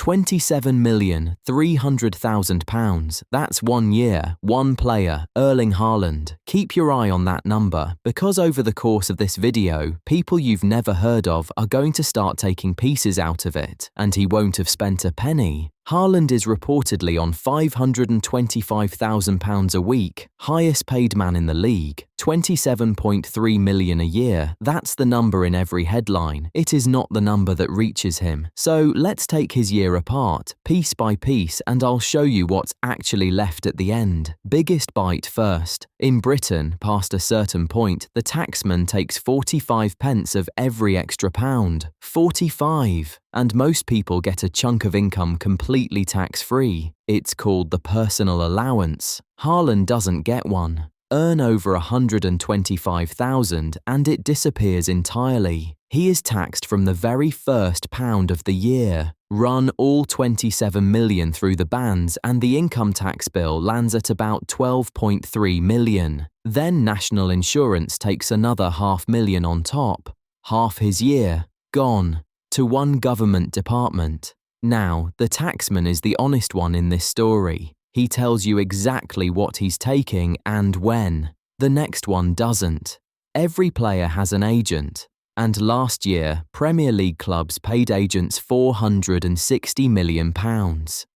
£27,300,000. That's 1 year, one player, Erling Haaland. Keep your eye on that number, because over the course of this video, people you've never heard of are going to start taking pieces out of it, and he won't have spent a penny. Haaland is reportedly on £525,000 a week, highest paid man in the league, 27.3 million a year. That's the number in every headline. It is not the number that reaches him. So let's take his year apart, piece by piece, and I'll show you what's actually left at the end. Biggest bite first. In Britain, past a certain point, the taxman takes 45 pence of every extra pound. 45! And most people get a chunk of income completely tax-free. It's called the personal allowance. Haaland doesn't get one. Earn over 125,000 and it disappears entirely. He is taxed from the very first pound of the year. Run all 27 million through the bands and the income tax bill lands at about 12.3 million. Then national insurance takes another $500,000 on top. Half his year, gone. To one government department. Now, the taxman is the honest one in this story. He tells you exactly what he's taking and when. The next one doesn't. Every player has an agent. And last year, Premier League clubs paid agents £460 million.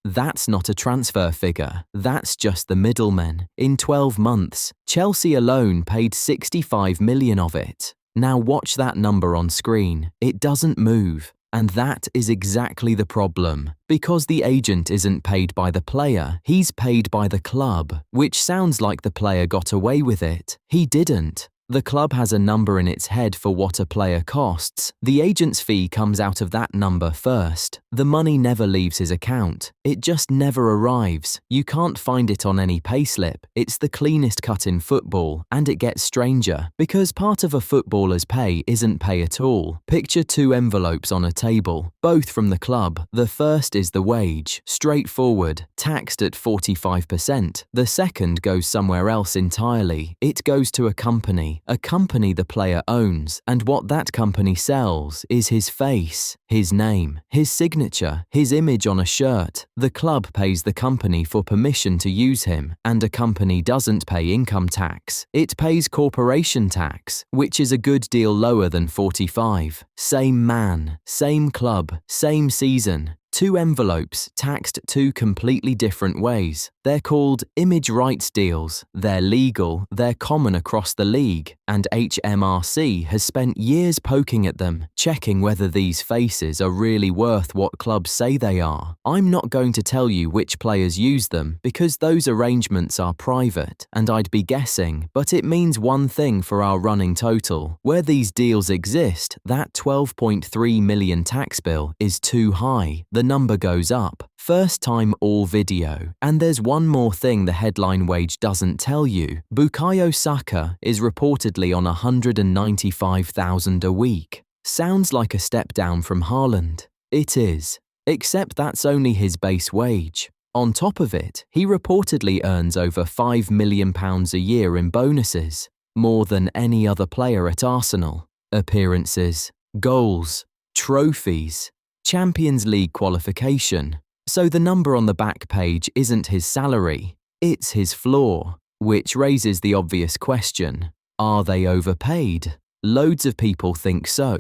That's not a transfer figure. That's just the middlemen. In 12 months, Chelsea alone paid 65 million of it. Now watch that number on screen. It doesn't move. And that is exactly the problem. Because the agent isn't paid by the player, he's paid by the club, which sounds like the player got away with it. He didn't. The club has a number in its head for what a player costs. The agent's fee comes out of that number first. The money never leaves his account. It just never arrives. You can't find it on any payslip. It's the cleanest cut in football, and it gets stranger, because part of a footballer's pay isn't pay at all. Picture two envelopes on a table, both from the club. The first is the wage, straightforward, taxed at 45%. The second goes somewhere else entirely. It goes to a company the player owns, and what that company sells is his face, his name, his signature, his image on a shirt. The club pays the company for permission to use him, and a company doesn't pay income tax. It pays corporation tax, which is a good deal lower than 45. Same man, same club, same season. Two envelopes taxed two completely different ways. They're called image rights deals. They're legal, they're common across the league, and HMRC has spent years poking at them, checking whether these faces are really worth what clubs say they are. I'm not going to tell you which players use them because those arrangements are private, and I'd be guessing, but it means one thing for our running total. Where these deals exist, that 12.3 million tax bill is too high. The number goes up. First time all video. And there's one more thing the headline wage doesn't tell you. Bukayo Saka is reportedly on 195,000 a week. Sounds like a step down from Haaland. It is. Except that's only his base wage. On top of it, he reportedly earns over £5 million a year in bonuses. More than any other player at Arsenal. Appearances, goals, trophies, Champions League qualification. So the number on the back page isn't his salary, it's his floor. Which raises the obvious question, are they overpaid? Loads of people think so.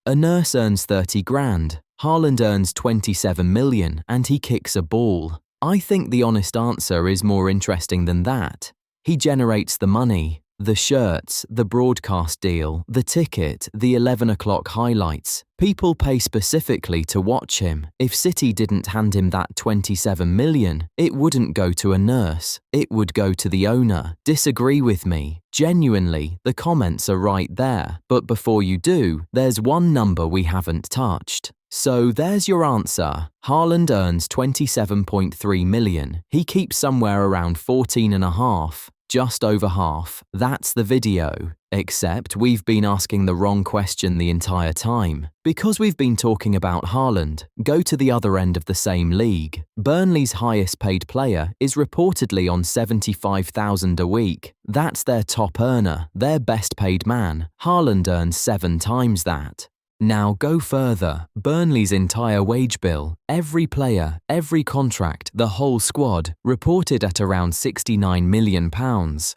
A nurse earns 30 grand, Haaland earns 27 million and he kicks a ball. I think the honest answer is more interesting than that. He generates the money. The shirts, the broadcast deal, the ticket, the 11 o'clock highlights. People pay specifically to watch him. If City didn't hand him that 27 million, it wouldn't go to a nurse. It would go to the owner. Disagree with me. Genuinely, the comments are right there. But before you do, there's one number we haven't touched. So there's your answer. Haaland earns 27.3 million. He keeps somewhere around 14.5. Just over half. That's the video. Except we've been asking the wrong question the entire time. Because we've been talking about Haaland, go to the other end of the same league. Burnley's highest paid player is reportedly on 75,000 a week. That's their top earner, their best paid man. Haaland earns 7 times that. Now go further. Burnley's entire wage bill, every player, every contract, the whole squad, reported at around £69 million.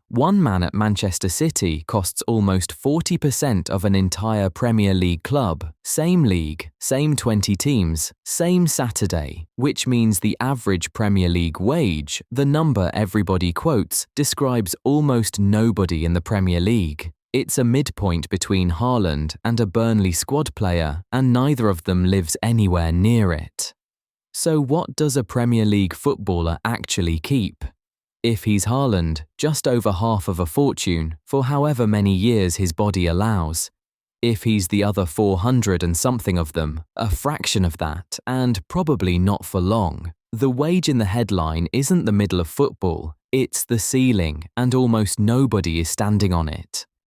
One man at Manchester City costs almost 40% of an entire Premier League club. Same league, same 20 teams, same Saturday, which means the average Premier League wage, the number everybody quotes, describes almost nobody in the Premier League. It's a midpoint between Haaland and a Burnley squad player, and neither of them lives anywhere near it. So what does a Premier League footballer actually keep? If he's Haaland, just over half of a fortune for however many years his body allows. If he's the other 400 and something of them, a fraction of that, and probably not for long. The wage in the headline isn't the middle of football, it's the ceiling, and almost nobody is standing on it.